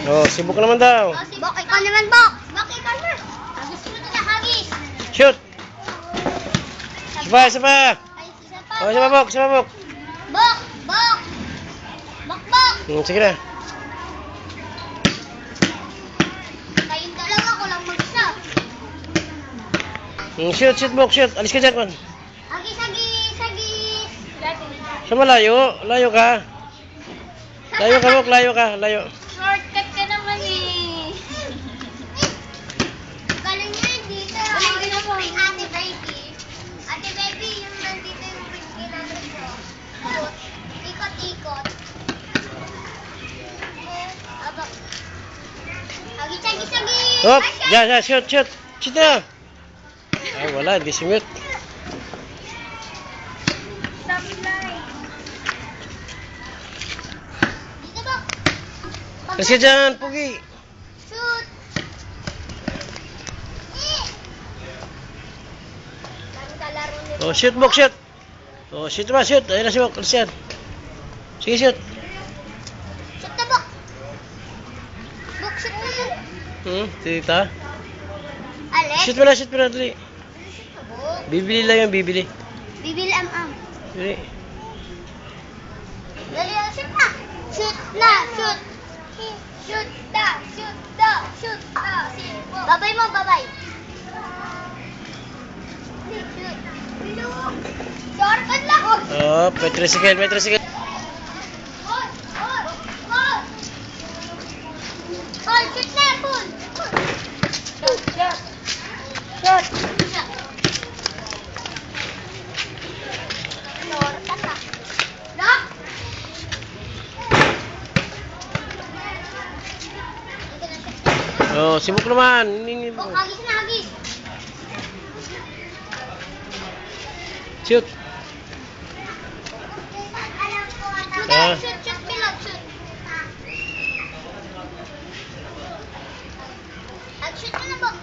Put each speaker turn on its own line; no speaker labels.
Oh, sibuk naman daw.
Bok, ikaw naman, Bok. Bok, ikaw na. Hagis mo na, hagis.
Shoot. Isa pa. Oh, isa pa, Bok.
Bok, Bok. Bok, Bok.
Sige na.
Kayong dalawa ko lang mag-isa.
Shoot, Bok, shoot. Alis ka dyan, man.
Hagis.
Sa malayo. Layo ka, Bok. Layo.
Shortcut ka naman eh. Galing niya dito. Galing mo kay Ate Baby. Ate Baby, yung nandito yung whiskey natin ko. Ikot-ikot. Aba. Hagis.
Hop, dyan, shoot. Shoot na. Ay, wala, hindi simute.
Dito ba?
Alis ka dyan, Pugi.
Shoot! Dami kalaro nito.
Oh, shoot, Bok, shoot. Oh, shoot naman, shoot. Ayun na si Bok, alis yan. Sige, shoot.
Shoot na, Bok! Bok, shoot na yan.
Tita.
Alex?
Shoot mo na, dali.
Shoot na, Bok.
Bibili lang yan, bibili.
Bibil am-am.
Dali.
Dali ang shoot na. Shoot na. Babay mo, babay. Shoot. Shortcut lang.
Oh, may tricycle.
Hold. Hold, shoot na, pull. Shoot. Shortcut na. Lock.
Oh, sibuk naman. Hindi
Bok,
mo.
hagis na, hagis.
Shoot. Ah.
Shoot, Pilot, shoot. Shoot mo na, Bok.